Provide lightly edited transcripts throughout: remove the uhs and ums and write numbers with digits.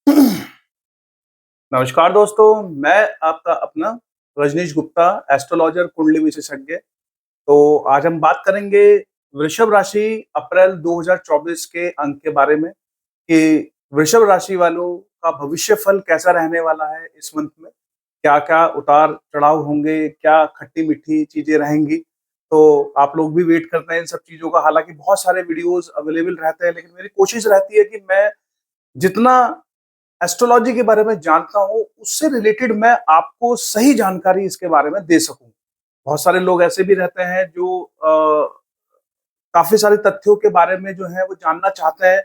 नमस्कार दोस्तों, मैं आपका अपना रजनीश गुप्ता, एस्ट्रोलॉजर कुंडली विशेषज्ञ। तो आज हम बात करेंगे वृषभ राशि अप्रैल 2024 के अंक के बारे में कि वृषभ राशि वालों का भविष्य फल कैसा रहने वाला है इस मंथ में। क्या-क्या उतार-चढ़ाव होंगे, क्या खट्टी-मीठी चीज़ें रहेंगी। तो आप लोग भी वेट करते हैं इन सब चीज़ों का। हालाँकि बहुत सारे वीडियोज़ अवेलेबल रहते हैं, लेकिन मेरी कोशिश रहती है कि मैं जितना एस्ट्रोलॉजी के बारे में जानता हूँ, उससे रिलेटेड मैं आपको सही जानकारी इसके बारे में दे सकूँ। बहुत सारे लोग ऐसे भी रहते हैं जो काफ़ी सारे तथ्यों के बारे में जो है वो जानना चाहते हैं,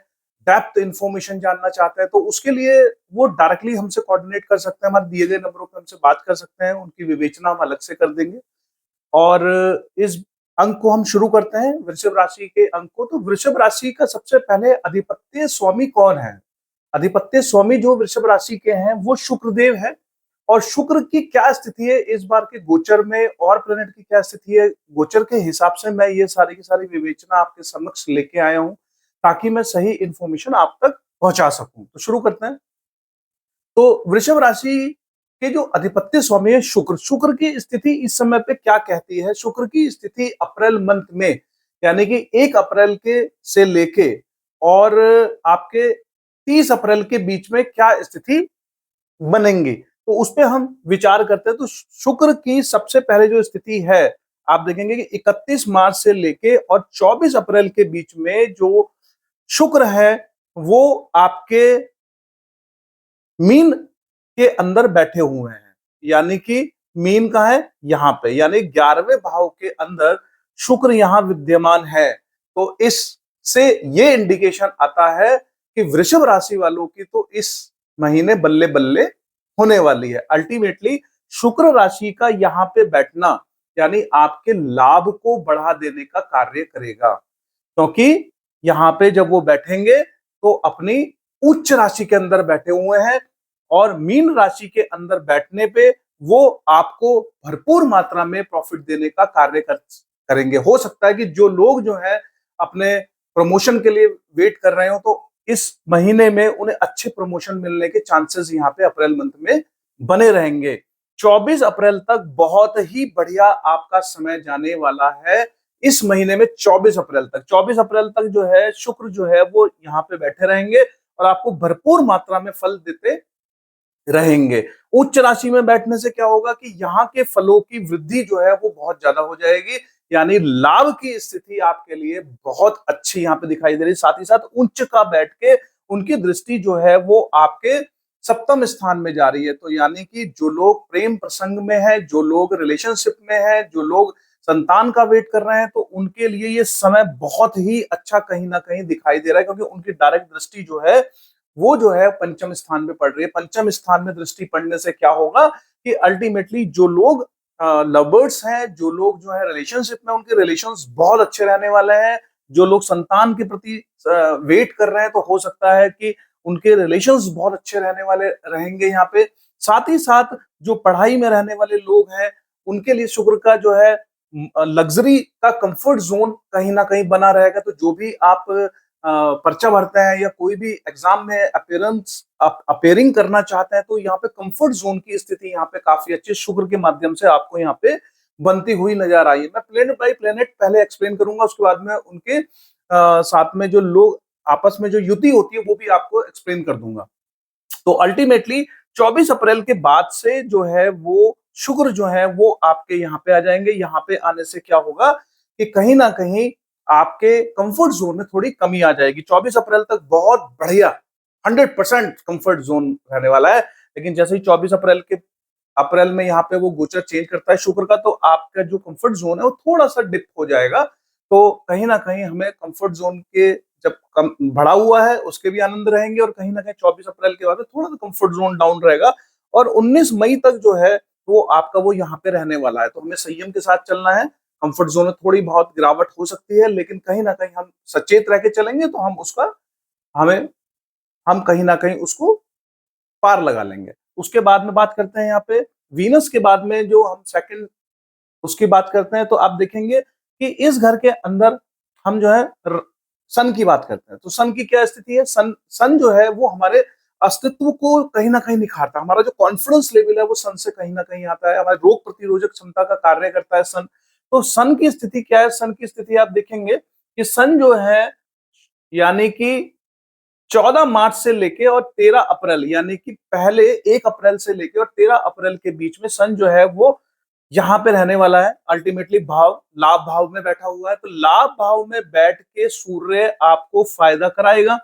डेप्थ इन्फॉर्मेशन जानना चाहते हैं, तो उसके लिए वो डायरेक्टली हमसे कोऑर्डिनेट कर सकते हैं, हमारे दिए गए नंबरों पे हमसे बात कर सकते हैं, उनकी विवेचना हम अलग से कर देंगे। और इस अंक को हम शुरू करते हैं, वृषभ राशि के अंक को। तो वृषभ राशि का सबसे पहले अधिपत्य स्वामी कौन है? अधिपत्य स्वामी जो वृषभ राशि के हैं वो शुक्रदेव है। और शुक्र की क्या स्थिति है इस बार के गोचर में और प्लेनेट की क्या स्थिति है गोचर के हिसाब से, मैं ये सारी की सारी विवेचना आपके समक्ष लेके आया हूं ताकि मैं सही इंफॉर्मेशन आप तक पहुंचा सकूं। तो शुरू करते हैं। तो वृषभ राशि के जो अधिपत्य स्वामी है शुक्र, शुक्र की स्थिति इस समय पे क्या कहती है? शुक्र की स्थिति अप्रैल मंथ में, यानी कि 1 अप्रैल के से लेके और आपके 30 अप्रैल के बीच में क्या स्थिति बनेंगी, तो उस पे हम विचार करते हैं। तो शुक्र की सबसे पहले जो स्थिति है, आप देखेंगे कि 31 मार्च से लेके और 24 अप्रैल के बीच में जो शुक्र है वो आपके मीन के अंदर बैठे हुए हैं। यानी कि मीन कहाँ है? यहाँ पे, यानी 11वें भाव के अंदर शुक्र यहाँ विद्यमान है। तो इससे ये इंडिकेशन आता है कि वृषभ राशि वालों की तो इस महीने बल्ले बल्ले होने वाली है। अल्टीमेटली शुक्र राशि का यहाँ पे बैठना यानी आपके लाभ को बढ़ा देने का कार्य करेगा, क्योंकि यहाँ पे जब वो बैठेंगे तो अपनी उच्च राशि के अंदर बैठे हुए हैं और मीन राशि के अंदर बैठने पे वो आपको भरपूर मात्रा में प्रॉफिट देने का कार्य करेंगे। हो सकता है कि जो लोग जो है अपने प्रमोशन के लिए वेट कर रहे हो, तो इस महीने में उन्हें अच्छे प्रमोशन मिलने के चांसेस यहाँ पे अप्रैल मंथ में बने रहेंगे। 24 अप्रैल तक बहुत ही बढ़िया आपका समय जाने वाला है। इस महीने में 24 अप्रैल तक जो है शुक्र जो है वो यहाँ पे बैठे रहेंगे और आपको भरपूर मात्रा में फल देते रहेंगे। उच्च राशि में बैठने से क्या होगा कि यहाँ के फलों की वृद्धि जो है वो बहुत ज्यादा हो जाएगी, यानी लाभ की स्थिति आपके लिए बहुत अच्छी यहाँ पे दिखाई दे रही है। साथ ही साथ उच्च का बैठ के उनकी दृष्टि जो है वो आपके सप्तम स्थान में जा रही है। तो यानी कि जो लोग प्रेम प्रसंग में है, जो लोग रिलेशनशिप में है, जो लोग संतान का वेट कर रहे हैं, तो उनके लिए ये समय बहुत ही अच्छा कहीं ना कहीं दिखाई दे रहा है, क्योंकि उनकी डायरेक्ट दृष्टि जो है वो जो है पंचम स्थान में पड़ रही है। पंचम स्थान में दृष्टि पड़ने से क्या होगा कि अल्टीमेटली जो लोग लवर्स हैं, जो लोग जो है रिलेशनशिप में, उनके रिलेशंस बहुत अच्छे रहने वाले हैं। जो लोग संतान के प्रति वेट कर रहे हैं, तो हो सकता है कि उनके रिलेशंस बहुत अच्छे रहने वाले रहेंगे यहाँ पे। साथ ही साथ जो पढ़ाई में रहने वाले लोग हैं, उनके लिए शुक्र का जो है लग्जरी का कंफर्ट जोन कहीं ना कहीं बना रहेगा। तो जो भी आप पर्चा भरते हैं या कोई भी एग्जाम में अपेयरिंग करना चाहते हैं, तो यहाँ पे कंफर्ट जोन की स्थिति यहाँ पे काफी अच्छी शुक्र के माध्यम से आपको यहाँ पे बनती हुई नजर आई है। मैं प्लेनेट बाय प्लेनेट पहले एक्सप्लेन करूंगा, उसके बाद में उनके साथ में जो लोग आपस में जो युति होती है वो भी आपको एक्सप्लेन कर दूंगा। तो अल्टीमेटली 24 अप्रैल के बाद से जो है वो शुक्र जो है वो आपके यहाँ पे आ जाएंगे। यहाँ पे आने से क्या होगा कि कहीं ना कहीं आपके कंफर्ट जोन में थोड़ी कमी आ जाएगी। 24 अप्रैल तक बहुत बढ़िया 100% कंफर्ट जोन रहने वाला है, लेकिन जैसे ही 24 अप्रैल में यहाँ पे वो गोचर चेंज करता है शुक्र का, तो आपका जो कंफर्ट जोन है वो थोड़ा सा डिप हो जाएगा। तो कहीं ना कहीं हमें कंफर्ट जोन के जब कम बढ़ा हुआ है उसके भी आनंद रहेंगे, और कहीं ना कहीं 24 अप्रैल के बाद में थोड़ा सा कंफर्ट जोन डाउन रहेगा और 19 मई तक जो है वो आपका वो यहाँ पे रहने वाला है। तो हमें संयम के साथ चलना है। कंफर्ट जोन में थोड़ी बहुत गिरावट हो सकती है, लेकिन कहीं ना कहीं हम सचेत रह के चलेंगे तो हम उसका हमें हम कहीं ना कहीं उसको पार लगा लेंगे। उसके बाद में बात करते हैं यहाँ पे वीनस के बाद में जो हम सेकंड उसकी बात करते हैं, तो आप देखेंगे कि इस घर के अंदर हम जो है सन की बात करते हैं। तो सन की क्या स्थिति है? सन सन जो है वो हमारे अस्तित्व को कहीं ना कहीं निखारता है। हमारा जो कॉन्फिडेंस लेवल है वो सन से कहीं ना कहीं आता है। हमारे रोग प्रतिरोधक क्षमता का कार्य करता है सन। तो सन की स्थिति क्या है? सन की स्थिति आप देखेंगे कि सन जो है यानी कि 14 मार्च से लेके और 13 अप्रैल, यानी कि पहले 1 अप्रैल से लेके और 13 अप्रैल के बीच में सन जो है वो यहाँ पे रहने वाला है। अल्टीमेटली भाव लाभ भाव में बैठा हुआ है। तो लाभ भाव में बैठ के सूर्य आपको फायदा कराएगा,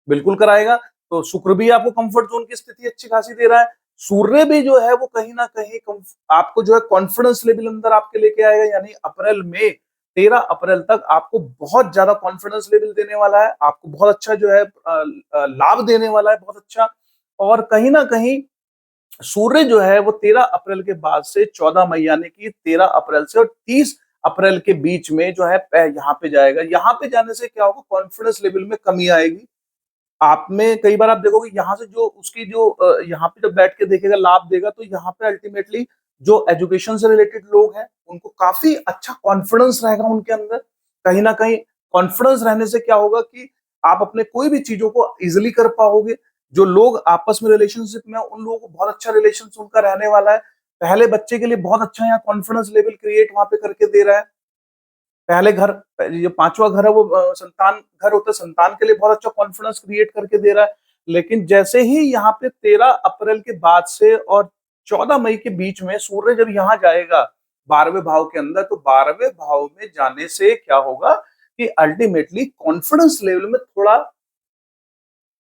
बिल्कुल कराएगा। तो शुक्र भी आपको कंफर्ट जोन की स्थिति अच्छी खासी दे रहा है। सूर्य भी जो है वो कहीं ना कहीं आपको जो है कॉन्फिडेंस लेवल अंदर आपके लेके आएगा, यानी अप्रैल में 13 अप्रैल तक आपको बहुत ज्यादा कॉन्फिडेंस लेवल देने वाला है, आपको बहुत अच्छा जो है लाभ देने वाला है, बहुत अच्छा। और कहीं ना कहीं सूर्य जो है वो 13 अप्रैल के बाद से 14 मई यानी कि 13 अप्रैल से और 30 अप्रैल के बीच में जो है यहाँ पे जाएगा। यहाँ पे जाने से क्या होगा? कॉन्फिडेंस लेवल में कमी आएगी। आप में कई बार आप देखोगे यहाँ से जो उसकी जो यहाँ पे जब बैठ के देखेगा लाभ देगा, तो यहाँ पे अल्टीमेटली जो एजुकेशन से रिलेटेड लोग हैं उनको काफी अच्छा कॉन्फिडेंस रहेगा उनके अंदर। कहीं ना कहीं कॉन्फिडेंस रहने से क्या होगा कि आप अपने कोई भी चीजों को इजिली कर पाओगे। जो लोग आपस में रिलेशनशिप में उन लोगों को बहुत अच्छा रिलेशन उनका रहने वाला है। पहले बच्चे के लिए बहुत अच्छा यहाँ कॉन्फिडेंस लेवल क्रिएट वहां पे करके दे रहा है। पहले घर, जो पांचवा घर है वो संतान घर होता है, संतान के लिए बहुत अच्छा कॉन्फिडेंस क्रिएट करके दे रहा है। लेकिन जैसे ही यहाँ पे 13 अप्रैल के बाद से और 14 मई के बीच में सूर्य जब यहाँ जाएगा 12वें भाव के अंदर, तो 12वें भाव में जाने से क्या होगा कि अल्टीमेटली कॉन्फिडेंस लेवल में थोड़ा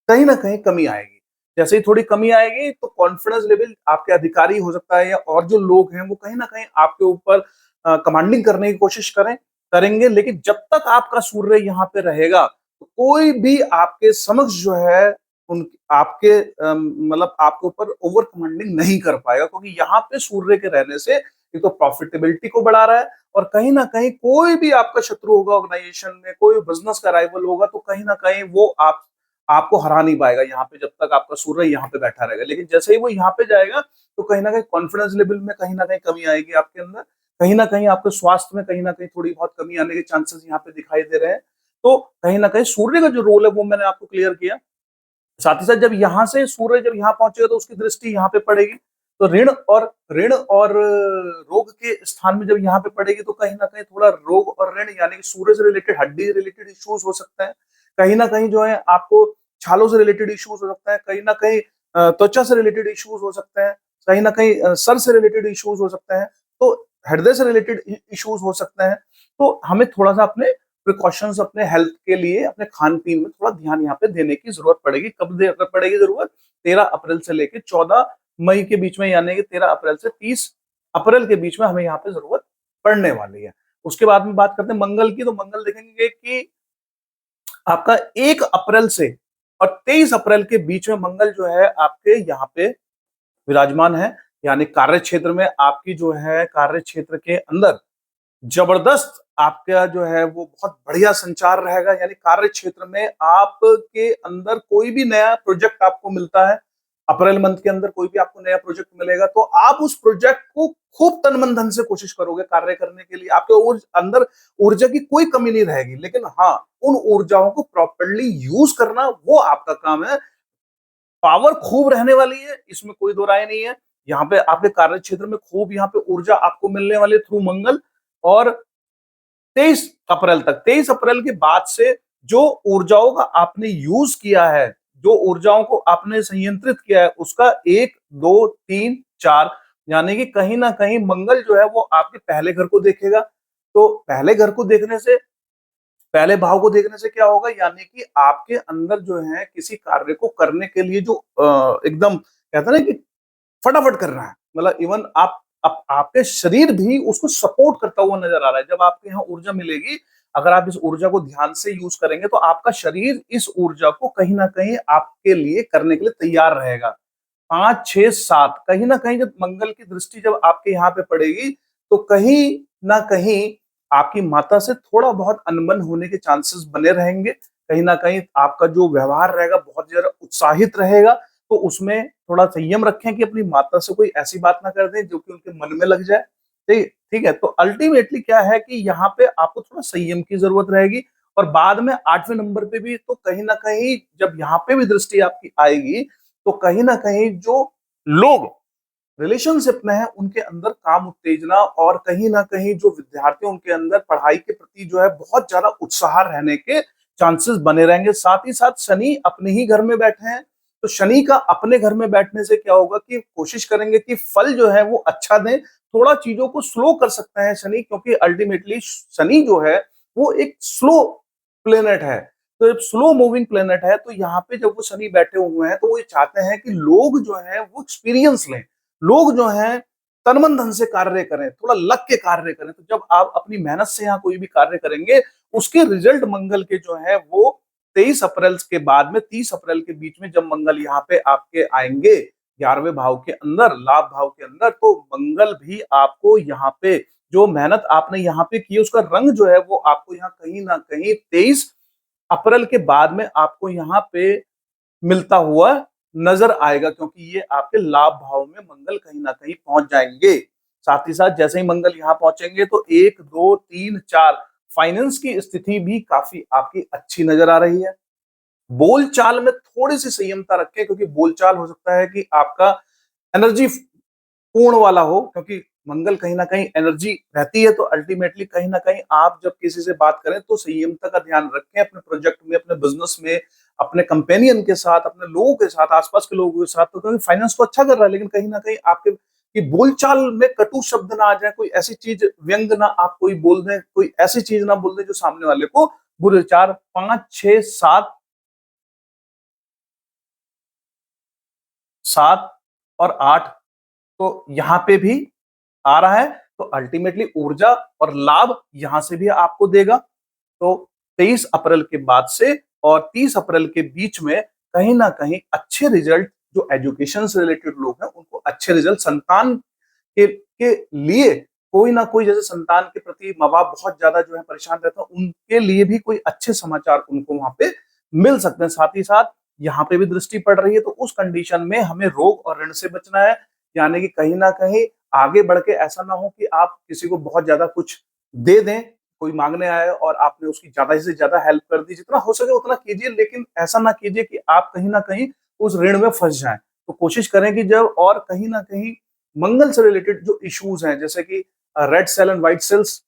कहीं ना कहीं कमी आएगी। जैसे ही थोड़ी कमी आएगी तो कॉन्फिडेंस लेवल आपके अधिकारी हो सकता है या और जो लोग हैं वो कहीं ना कहीं आपके ऊपर कमांडिंग करने की कोशिश करेंगे। लेकिन जब तक आपका सूर्य यहाँ पे रहेगा तो कोई भी आपके समक्ष जो है उन आपके मतलब आपके ऊपर ओवर कमांडिंग नहीं कर पाएगा, क्योंकि यहाँ पे सूर्य के रहने से एक तो प्रॉफिटेबिलिटी को बढ़ा रहा है और कहीं ना कहीं कोई भी आपका शत्रु होगा ऑर्गेनाइजेशन में, कोई बिजनेस का राइवल होगा, तो कहीं ना कहीं वो आपको हरा नहीं पाएगा यहाँ पे जब तक आपका सूर्य यहाँ पे बैठा रहेगा। लेकिन जैसे ही वो यहाँ पे जाएगा तो कहीं ना कहीं कॉन्फिडेंस लेवल में कहीं ना कहीं कमी आएगी आपके अंदर। कहीं ना कहीं आपके स्वास्थ्य में कहीं ना कहीं थोड़ी बहुत कमी आने के चांसेस यहाँ पे दिखाई दे रहे हैं। तो कहीं ना कहीं सूर्य का जो रोल है वो मैंने आपको क्लियर किया। साथ ही साथ जब यहाँ से सूर्य जब यहाँ पहुंचेगा तो उसकी दृष्टि यहाँ पे पड़ेगी, तो ऋण और रोग के स्थान में जब यहाँ पे पड़ेगी तो कहीं ना कहीं थोड़ा रोग और ऋण यानी कि सूर्य से रिलेटेड हड्डी रिलेटेड इश्यूज हो सकते हैं। कहीं ना कहीं जो है आपको छालों से रिलेटेड इश्यूज हो सकते हैं, कहीं ना कहीं त्वचा से रिलेटेड इश्यूज हो सकते हैं, कहीं ना कहीं सर से रिलेटेड इश्यूज हो सकते हैं, तो हृदय से रिलेटेड इश्यूज हो सकते हैं। तो हमें थोड़ा सा अपने प्रिकॉशंस अपने हेल्थ के लिए अपने खान पीन में थोड़ा ध्यान यहाँ पे देने की जरूरत पड़ेगी। कब पड़ेगी जरूरत? 13 अप्रैल से लेके 14 मई के बीच में, यानी कि 13 अप्रैल से 30 अप्रैल के बीच में हमें यहाँ पे जरूरत पड़ने वाली है। उसके बाद में बात करते हैं मंगल की। तो मंगल देखेंगे कि आपका 1 अप्रैल से और 23 अप्रैल के बीच में मंगल जो है आपके यहाँ पे विराजमान है। यानी कार्य क्षेत्र में आपकी जो है कार्य क्षेत्र के अंदर जबरदस्त आपका जो है वो बहुत बढ़िया संचार रहेगा। यानी कार्य क्षेत्र में आपके अंदर कोई भी नया प्रोजेक्ट आपको मिलता है, अप्रैल मंथ के अंदर कोई भी आपको नया प्रोजेक्ट मिलेगा तो आप उस प्रोजेक्ट को खूब तन मन धन से कोशिश करोगे कार्य करने के लिए। आपके अंदर ऊर्जा की कोई कमी नहीं रहेगी, लेकिन हाँ उन ऊर्जाओं को प्रॉपरली यूज करना वो आपका काम है। पावर खूब रहने वाली है, इसमें कोई दो राय नहीं है। यहाँ पे आपके कार्य क्षेत्र में खूब यहाँ पे ऊर्जा आपको मिलने वाली है थ्रू मंगल। और 23 अप्रैल तक, 23 अप्रैल के बाद से जो ऊर्जाओं का आपने यूज किया है, जो ऊर्जाओं को आपने संयंत्रित किया है, उसका 1 2 3 4 यानी कि कहीं ना कहीं मंगल जो है वो आपके पहले घर को देखेगा। तो पहले घर को देखने से, पहले भाव को देखने से क्या होगा, यानी कि आपके अंदर जो है किसी कार्य को करने के लिए जो एकदम कहते हैं ना कि फटाफट कर रहा है, मतलब इवन आपके शरीर भी उसको सपोर्ट करता हुआ नजर आ रहा है। जब आपके यहाँ ऊर्जा मिलेगी, अगर आप इस ऊर्जा को ध्यान से यूज करेंगे तो आपका शरीर इस ऊर्जा को कहीं ना कहीं आपके लिए करने के लिए तैयार रहेगा। 5 6 7 कहीं ना कहीं जब मंगल की दृष्टि जब आपके यहाँ पे पड़ेगी तो कहीं ना कहीं आपकी माता से थोड़ा बहुत अनबन होने के चांसेस बने रहेंगे। कहीं ना कहीं आपका जो व्यवहार रहेगा बहुत ज्यादा उत्साहित रहेगा, तो उसमें थोड़ा संयम रखें कि अपनी माता से कोई ऐसी बात ना कर दें जो कि उनके मन में लग जाए। ठीक ठीक है, तो अल्टीमेटली क्या है कि यहाँ पे आपको थोड़ा संयम की जरूरत रहेगी। और बाद में 8वें नंबर पे भी तो कहीं ना कहीं जब यहाँ पे भी दृष्टि आपकी आएगी तो कहीं ना कहीं जो लोग रिलेशनशिप में है उनके अंदर काम उत्तेजना और कहीं ना कहीं जो विद्यार्थी उनके अंदर पढ़ाई के प्रति जो है बहुत ज्यादा उत्साह रहने के चांसेस बने रहेंगे। साथ ही साथ शनि अपने ही घर में बैठे हैं, तो शनि का अपने घर में बैठने से क्या होगा कि कोशिश करेंगे कि फल जो है वो अच्छा दें। थोड़ा चीजों को स्लो कर सकते हैं शनि, क्योंकि अल्टीमेटली शनि जो है वो एक स्लो प्लेनेट है। तो एक स्लो मूविंग प्लेनेट है, तो यहाँ पे जब वो शनि बैठे हुए हैं तो वो ये चाहते हैं कि लोग जो है वो एक्सपीरियंस लें, लोग जो हैं तन मन धन से कार्य करें, थोड़ा लग के कार्य करें। तो जब आप अपनी मेहनत से यहाँ कोई भी कार्य करेंगे, उसके रिजल्ट मंगल के जो है वो 23 अप्रैल के बाद में 30 अप्रैल के बीच में जब मंगल यहाँ पे आपके आएंगे 11वें भाव के अंदर, लाभ भाव के अंदर, तो मंगल भी आपको यहाँ पे जो मेहनत आपने यहाँ पे की उसका रंग जो है वो आपको यहाँ कहीं ना कहीं 23 अप्रैल के बाद में आपको यहाँ पे मिलता हुआ नजर आएगा, क्योंकि ये आपके लाभ भाव में मंगल कहीं ना कहीं पहुंच जाएंगे। साथ ही साथ जैसे ही मंगल यहाँ पहुंचेंगे तो 1 2 3 4 फाइनेंस की स्थिति भी काफी आपकी अच्छी नजर आ रही है। बोलचाल में थोड़ी सी संयमता रखें, क्योंकि बोलचाल हो सकता है कि आपका एनर्जी पूर्ण वाला हो, क्योंकि मंगल कहीं ना कहीं एनर्जी रहती है। तो अल्टीमेटली कहीं ना कहीं आप जब किसी से बात करें तो संयमता का ध्यान रखें अपने प्रोजेक्ट में, अपने बिजनेस में, अपने कंपेनियन के साथ, अपने लोगों के साथ, आसपास के लोगों के साथ। तो क्योंकि फाइनेंस तो अच्छा कर रहा है, लेकिन कहीं ना कहीं आपके कि बोलचाल में कटु शब्द ना आ जाए, कोई ऐसी चीज व्यंग ना आप कोई बोल दें, कोई ऐसी चीज ना बोल दें जो सामने वाले को बुरे। 4 5 6 7 7 और 8 तो यहाँ पे भी आ रहा है, तो अल्टीमेटली ऊर्जा और लाभ यहां से भी आपको देगा। तो 23 अप्रैल के बाद से और 30 अप्रैल के बीच में कहीं ना कहीं अच्छे रिजल्ट, जो एजुकेशन से रिलेटेड लोग हैं उनको अच्छे रिजल्ट, संतान के लिए कोई ना कोई, जैसे संतान के प्रति माँ बाप बहुत ज्यादा जो है परेशान रहता है, उनके लिए भी कोई अच्छे समाचार उनको वहां पे मिल सकते हैं। साथ ही साथ यहाँ पे भी दृष्टि पड़ रही है, तो उस कंडीशन में हमें रोग और ऋण से बचना है। यानी कि कहीं ना कहीं आगे बढ़ के ऐसा ना हो कि आप किसी को बहुत ज्यादा कुछ दे दें, कोई मांगने आए और आपने उसकी ज्यादा से ज्यादा हेल्प कर दी। जितना हो सके उतना कीजिए, लेकिन ऐसा ना कीजिए कि आप कहीं ना कहीं उस ऋण में फंस जाएं। तो कोशिश करें कि जब और कहीं ना कहीं मंगल से रिलेटेड जो इश्यूज हैं, जैसे कि red cell and white cells,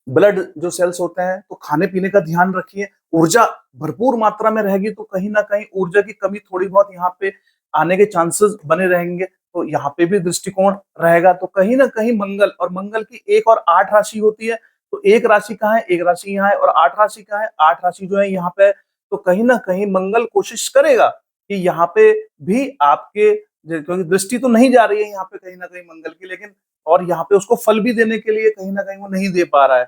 blood जो सेल्स होते हैं, तो खाने पीने का ध्यान रखिए। ऊर्जा भरपूर मात्रा में रहेगी, तो कहीं ना कहीं ऊर्जा की कमी थोड़ी बहुत यहाँ पे आने के चांसेस बने रहेंगे, तो यहाँ पे भी दृष्टिकोण रहेगा। तो कहीं ना कहीं मंगल, और मंगल की 1 और 8 राशि होती है, तो एक राशि कहाँ है, एक राशि यहाँ है, और 8 राशि कहाँ है, 8 राशि जो है यहाँ पे। तो कहीं ना कहीं मंगल कोशिश करेगा कि यहाँ पे भी आपके, क्योंकि दृष्टि तो नहीं जा रही है यहाँ पे कहीं ना कहीं मंगल की, लेकिन और यहाँ पे उसको फल भी देने के लिए कहीं ना कहीं वो नहीं दे पा रहा है।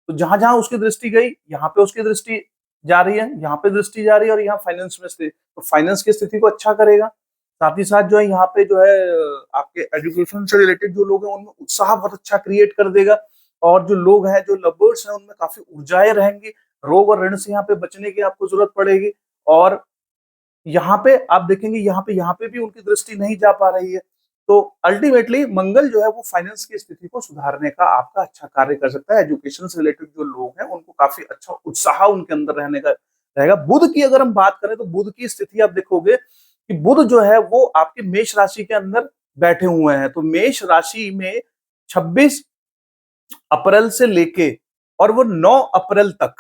तो जहां जहां उसकी दृष्टि गई, यहाँ पे उसकी दृष्टि जा रही है, यहाँ पे दृष्टि जा रही है, और यहाँ फाइनेंस में स्थिति, तो फाइनेंस की स्थिति को अच्छा करेगा। साथ ही साथ जो है यहाँ पे जो है आपके एजुकेशन से रिलेटेड जो लोग हैं उनमें उत्साह बहुत अच्छा क्रिएट कर देगा। और जो लोग हैं, जो लवर्स हैं, उनमें काफी ऊर्जाएं रहेंगी। रोग और ऋण से यहाँ पे बचने की आपको जरूरत पड़ेगी। और यहाँ पे आप देखेंगे, यहाँ पे भी उनकी दृष्टि नहीं जा पा रही है। तो अल्टीमेटली मंगल जो है वो फाइनेंस की स्थिति को सुधारने का आपका अच्छा कार्य कर सकता है। एजुकेशन से रिलेटेड जो लोग हैं उनको काफी अच्छा उत्साह उनके अंदर रहने का रहेगा। बुध की अगर हम बात करें, तो बुध की स्थिति आप देखोगे कि बुध जो है वो आपके मेष राशि के अंदर बैठे हुए हैं। तो मेष राशि में 26 अप्रैल से लेके और वो 9 अप्रैल तक,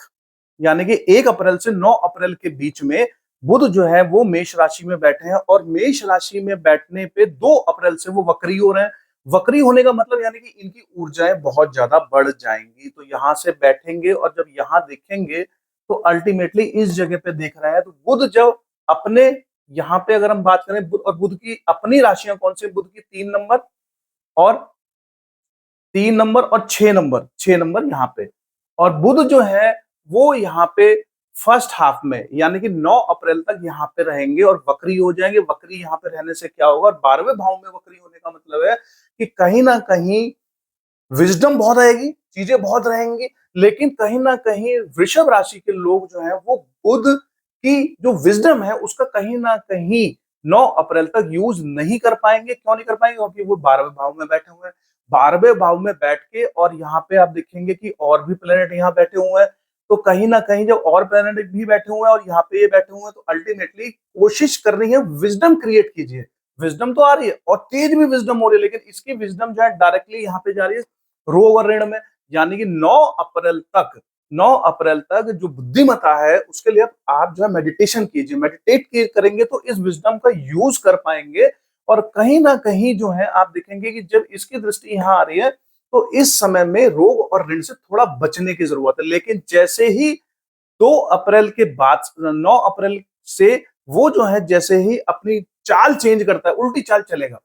यानी कि 1 अप्रैल से 9 अप्रैल के बीच में बुध जो है वो मेष राशि में बैठे हैं। और मेष राशि में बैठने पे 2 अप्रैल से वो वक्री हो रहे हैं। वक्री होने का मतलब यानी कि इनकी ऊर्जाएं बहुत ज्यादा बढ़ जाएंगी। तो यहां से बैठेंगे और जब यहां देखेंगे तो अल्टीमेटली इस जगह पे देख रहा है, तो बुध जब अपने, यहाँ पे अगर हम बात करें बुध, और बुध की अपनी राशियां कौन सी, बुध की 3 नंबर और 3 नंबर और 6 नंबर, 6 नंबर यहाँ पे। और बुध जो है वो यहाँ पे फर्स्ट हाफ में, यानी कि 9 अप्रैल तक यहाँ पे रहेंगे और वक्री हो जाएंगे। वक्री यहाँ पे रहने से क्या होगा, और 12वें भाव में वक्री होने का मतलब है कि कहीं ना कहीं विजडम बहुत आएगी, चीजें बहुत रहेंगी, लेकिन कहीं ना कहीं वृषभ राशि के लोग जो है वो बुध की जो विजडम है उसका कहीं ना कहीं 9 अप्रैल तक यूज नहीं कर पाएंगे। क्यों नहीं कर पाएंगे, क्योंकि वो 12वें भाव में बैठे हुए हैं। 12वें भाव में बैठ के, और यहाँ पे आप देखेंगे कि और भी प्लेनेट यहाँ बैठे हुए हैं। तो कहीं ना कहीं जब और प्लेनेट भी बैठे हुए हैं और यहाँ पे ये बैठे हुए हैं, तो अल्टीमेटली कोशिश कर रही है विजडम क्रिएट कीजिए। विजडम तो आ रही है और तेज भी विजडम हो रही है, लेकिन इसकी विजडम जो है डायरेक्टली यहाँ पे जा रही है रोग और ऋण में। यानी कि 9 अप्रैल तक जो बुद्धिमता है उसके लिए आप जो है मेडिटेशन कीजिए। मेडिटेट करेंगे तो इस विजडम का यूज कर पाएंगे। और कहीं ना कहीं जो है आप देखेंगे कि जब इसकी दृष्टि यहाँ आ रही है, तो इस समय में रोग और ऋण से थोड़ा बचने की जरूरत है। लेकिन जैसे ही 2 अप्रैल के बाद 9 अप्रैल से वो जो है जैसे ही अपनी चाल चेंज करता है, उल्टी चाल चलेगा।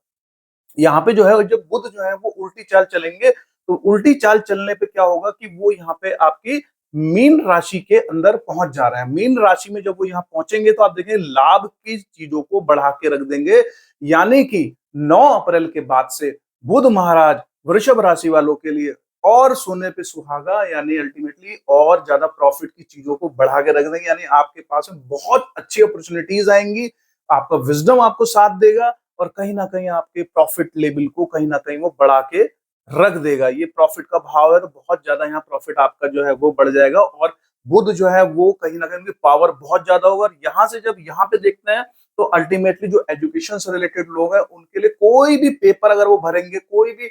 यहाँ पे जो है जब बुध जो है वो उल्टी चाल चलेंगे, तो उल्टी चाल चलने पे क्या होगा कि वो यहाँ पे आपकी मीन राशि के अंदर पहुंच जा रहे हैं। मीन राशि में जब वो यहाँ पहुंचेंगे तो आप देखेंगे लाभ की चीजों को बढ़ा के रख देंगे। यानी कि 9 अप्रैल के बाद से बुध महाराज वृषभ राशि वालों के लिए और सोने पे सुहागा, यानी अल्टीमेटली और ज्यादा प्रॉफिट की चीजों को बढ़ा के रख देंगे। यानी आपके पास में बहुत अच्छी अपॉर्चुनिटीज आएंगी, आपका विजडम आपको साथ देगा और कहीं ना कहीं आपके प्रॉफिट लेवल को कहीं ना कहीं वो बढ़ा के रख देगा। ये प्रॉफिट का भाव है तो बहुत ज्यादा यहाँ प्रॉफिट आपका जो है वो बढ़ जाएगा। और बुध जो है वो कहीं ना कहीं उनकी पावर बहुत ज्यादा होगा। और यहाँ से जब यहाँ पे देखते हैं तो अल्टीमेटली जो एजुकेशन से रिलेटेड लोग हैं उनके लिए कोई भी पेपर अगर वो भरेंगे, कोई भी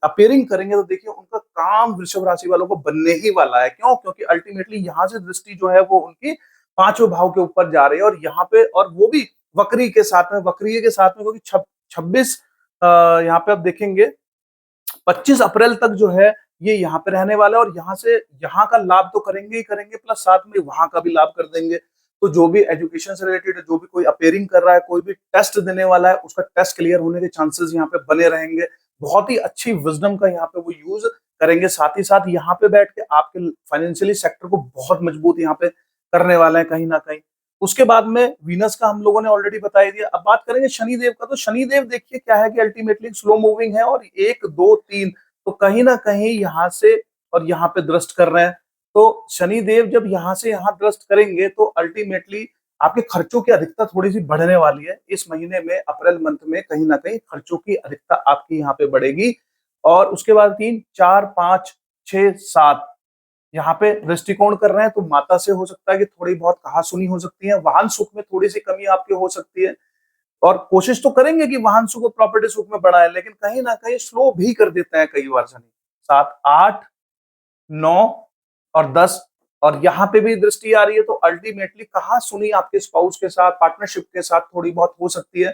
अपेयरिंग करेंगे, तो देखिए उनका काम वृषभ राशि वालों को बनने ही वाला है। क्यों? क्योंकि अल्टीमेटली यहाँ से दृष्टि जो है वो उनकी 5वें भाव के ऊपर जा रही है। और यहाँ पे और वो भी वक्री के साथ में, वक्रीय के साथ में, क्योंकि 26 यहाँ पे आप देखेंगे 25 अप्रैल तक जो है ये यहाँ पे रहने वाला है। और यहाँ से यहाँ का लाभ तो करेंगे ही करेंगे, प्लस साथ में वहां का भी लाभ कर देंगे। तो जो भी एजुकेशन से रिलेटेड है, जो भी कोई अपेयरिंग कर रहा है, कोई भी टेस्ट देने वाला है, उसका टेस्ट क्लियर होने के चांसेस यहाँ पे बने रहेंगे। बहुत ही अच्छी विजडम का यहाँ पे वो यूज करेंगे। साथ ही साथ यहाँ पे बैठ के आपके फाइनेंशियली सेक्टर को बहुत मजबूत यहाँ पे करने वाले हैं कहीं ना कहीं। उसके बाद में वीनस का हम लोगों ने ऑलरेडी बता ही दिया। अब बात करेंगे शनिदेव का। तो शनिदेव देखिए क्या है कि अल्टीमेटली स्लो मूविंग है और 1 2 3 तो कहीं ना कहीं यहाँ से और यहाँ पे दृष्ट कर रहे हैं। तो शनिदेव जब यहाँ से यहाँ दृष्ट करेंगे तो अल्टीमेटली आपके खर्चों की अधिकता थोड़ी सी बढ़ने वाली है इस महीने में। अप्रैल मंथ में कहीं ना कहीं खर्चों की अधिकता आपकी यहाँ पे बढ़ेगी। और उसके बाद 3 4 5 6 7 यहाँ पे दृष्टिकोण कर रहे हैं, तो माता से हो सकता है कि थोड़ी बहुत कहासुनी हो सकती है। वाहन सुख में थोड़ी सी कमी आपकी हो सकती है। और कोशिश तो करेंगे कि वाहन सुख और प्रॉपर्टी सुख में बढ़ाए, लेकिन कहीं ना कहीं स्लो भी कर देता है कई बार शनि। 7 8 9 और 10 और यहाँ पे भी दृष्टि आ रही है। तो अल्टीमेटली कहासुनी आपके स्पाउस के साथ, पार्टनरशिप के साथ थोड़ी बहुत हो सकती है।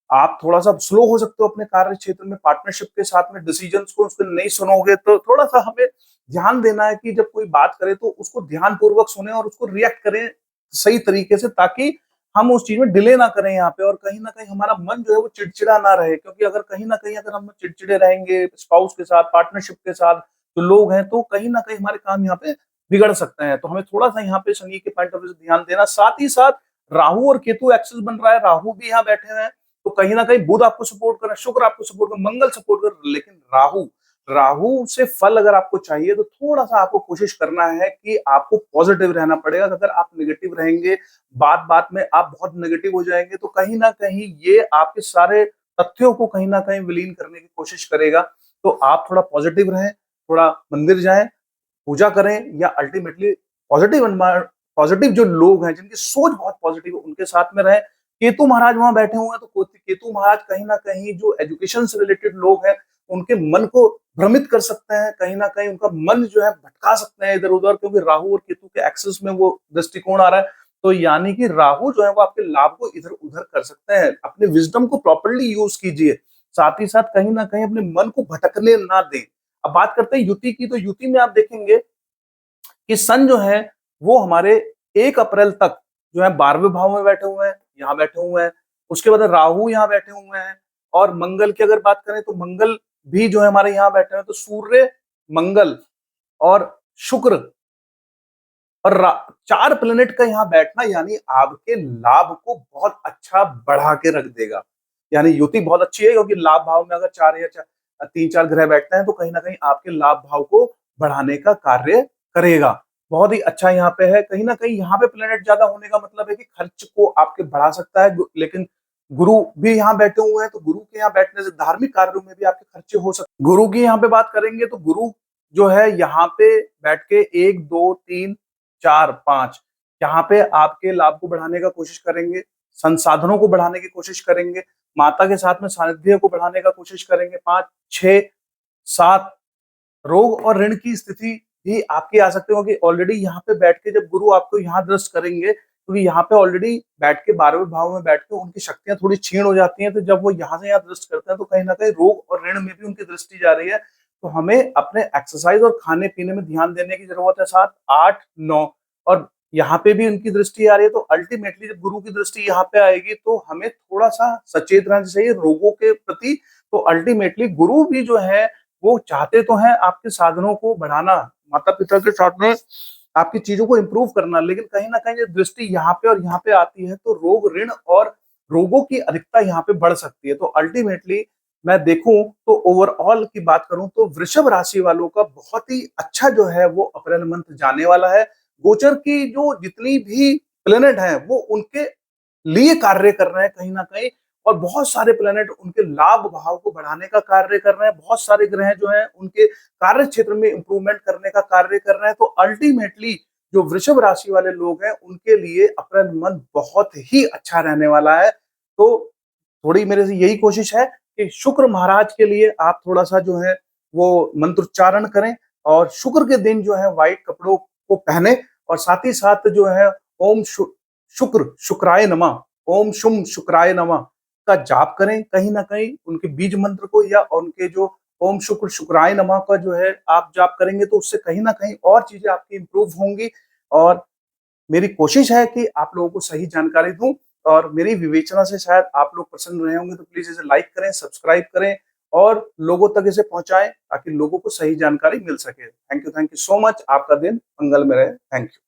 आप थोड़ा सा स्लो हो सकते हो अपने कार्य क्षेत्र में, पार्टनरशिप के साथ में डिसीजंस को उसके नहीं सुनोगे। तो थोड़ा सा हमें ध्यान देना है कि जब कोई बात करे तो उसको ध्यान पूर्वक सुने और उसको रिएक्ट करें सही तरीके से, ताकि हम उस चीज में डिले ना करें यहाँ पे। और कहीं ना कहीं हमारा मन जो है वो चिड़चिड़ा ना रहे, क्योंकि अगर कहीं ना कहीं अगर हम चिड़चिड़े रहेंगे स्पाउस के साथ, पार्टनरशिप के साथ जो लोग हैं, तो कहीं ना कहीं हमारे काम यहाँ पे बिगड़ सकते हैं। तो हमें थोड़ा सा यहाँ पे शनि के पॉइंट ऑफ व्यू से ध्यान देना। साथ ही साथ राहु और केतु एक्सिस बन रहा है, राहु भी यहाँ बैठे हुए हैं। तो कहीं ना कहीं बुध आपको सपोर्ट कर रहा है, शुक्र आपको सपोर्ट कर, मंगल सपोर्ट कर, लेकिन राहु राहु से फल अगर आपको चाहिए तो थोड़ा सा आपको कोशिश करना है कि आपको पॉजिटिव रहना पड़ेगा। अगर आप नेगेटिव रहेंगे, बात बात में आप बहुत नेगेटिव हो जाएंगे, तो कहीं ना कहीं ये आपके सारे तथ्यों को कहीं ना कहीं विलीन करने की कोशिश करेगा। तो आप थोड़ा पॉजिटिव रहें, थोड़ा मंदिर जाएं, पूजा करें, या अल्टीमेटली पॉजिटिव पॉजिटिव जो लोग हैं जिनकी सोच बहुत पॉजिटिव है उनके साथ में रहें। केतु महाराज वहां बैठे हुए हैं, तो केतु महाराज कहीं ना कहीं जो एजुकेशन से रिलेटेड लोग हैं उनके मन को भ्रमित कर सकते हैं, कहीं ना कहीं उनका मन जो है भटका सकते हैं इधर उधर, क्योंकि राहु और केतु के एक्सेस में वो दृष्टिकोण आ रहा है। तो यानी कि राहु जो है वो आपके लाभ को इधर उधर कर सकते हैं। अपने विजडम को प्रॉपरली यूज कीजिए, साथ ही साथ कहीं ना कहीं अपने मन को भटकने ना दें। अब बात करते हैं युति की। तो युति में आप देखेंगे कि सन जो है वो हमारे 1 अप्रैल तक जो है 12वें भाव में बैठे हुए हैं, यहाँ बैठे हुए हैं। उसके बाद राहु यहाँ बैठे हुए हैं। और मंगल की अगर बात करें तो मंगल भी जो है हमारे यहाँ बैठे हुए हैं। तो सूर्य, मंगल और शुक्र और 4 प्लेनेट का यहाँ बैठना यानी आपके लाभ को बहुत अच्छा बढ़ा के रख देगा। यानी युति बहुत अच्छी है, क्योंकि लाभ भाव में अगर 4 या 3 4 ग्रह बैठते हैं तो कहीं ना कहीं आपके लाभ भाव को बढ़ाने का कार्य करेगा। बहुत ही अच्छा यहाँ पे है। कहीं ना कहीं यहाँ पे प्लेनेट ज्यादा होने का मतलब है कि खर्च को आपके बढ़ा सकता है। लेकिन गुरु भी यहाँ बैठे हुए हैं, तो गुरु के यहाँ बैठने से धार्मिक कार्यों में भी आपके खर्चे हो सकते हैं। गुरु की यहाँ पे बात करेंगे तो गुरु जो है यहाँ पे बैठ के 1 2 3 4, 5 यहाँ पे आपके लाभ को बढ़ाने का कोशिश करेंगे, संसाधनों को बढ़ाने की कोशिश करेंगे, माता के साथ में सानिध्य को बढ़ाने का कोशिश करेंगे। 5, 6, 7 रोग और ऋण की स्थिति भी आपकी आ सकती होगी। ऑलरेडी यहाँ पे बैठ के जब गुरु आपको यहाँ दृष्ट करेंगे, क्योंकि यहाँ पे ऑलरेडी बैठ के 12वें भाव में बैठ के उनकी शक्तियाँ थोड़ी क्षीण हो जाती हैं, तो जब वो यहाँ से यहाँ दृष्ट करते हैं, तो कहीं न कहीं रोग और ऋण में भी उनकी दृष्टि जा रही है। तो हमें अपने एक्सरसाइज़ और खाने-पीने में ध्यान देने की ज़रूरत है। 7, 8, 9 और यहाँ पे भी उनकी दृष्टि आ रही है, तो अल्टीमेटली जब गुरु की दृष्टि यहाँ पे आएगी, तो हमें थोड़ा-सा सचेत रहना चाहिए रोगों के प्रति। तो अल्टीमेटली गुरु भी जो है वो चाहते तो हैं आपके साधनों को बढ़ाना, माता-पिता के साथ में आपकी चीज़ों को इम्प्रूव करना, लेकिन कहीं न कहीं जब दृष्टि यहाँ पे और यहाँ पे आती है, तो रोग, ऋण और रोगों की अधिकता यहाँ पे बढ़ सकती है। तो अल्टीमेटली मैं देखूँ तो ओवरऑल की बात करूँ तो वृषभ राशि वालों का बहुत ही अच्छा जो है वो अप्रैल मंथ जाने वाला है। गोचर की जो जितनी भी प्लैनेट हैं, वो उनके लिए कार्य कर रहे हैं कहीं न कहीं और बहुत सारे प्लैनेट उनके लाभ भाव को बढ़ाने का कार्य कर रहे हैं। बहुत सारे ग्रह जो हैं उनके कार्य क्षेत्र में इम्प्रूवमेंट करने का कार्य कर रहे हैं। तो अल्टीमेटली जो वृषभ राशि वाले लोग हैं उनके लिए अप्रैल मंथ बहुत ही अच्छा रहने वाला है। तो थोड़ी मेरे से यही कोशिश है कि शुक्र महाराज के लिए आप थोड़ा-सा जो है वो मंत्रोच्चारण करें और शुक्र के दिन जो है व्हाइट कपड़ों को पहने और साथ ही साथ जो है ओम शुक्र शुक्राय नमः, ओम शुम शुक्राय नमः का जाप करें। कहीं न कहीं उनके बीज मंत्र को या उनके जो ओम शुक्र शुक्राय नमः का जो है आप जाप करेंगे तो उससे कहीं न कहीं और चीज़ें आपकी इम्प्रूव होंगी और मेरी कोशिश है कि आप लोगों को सही जानकारी दूँ और मेरी विवेचना से शायद आप लोग प्रसन्न रहे होंगे, तो प्लीज़ इसे लाइक करें, सब्सक्राइब करें और लोगों तक इसे पहुँचाएँ ताकि लोगों को सही जानकारी मिल सके। Thank you so much. आपका दिन मंगल में रहे। Thank you.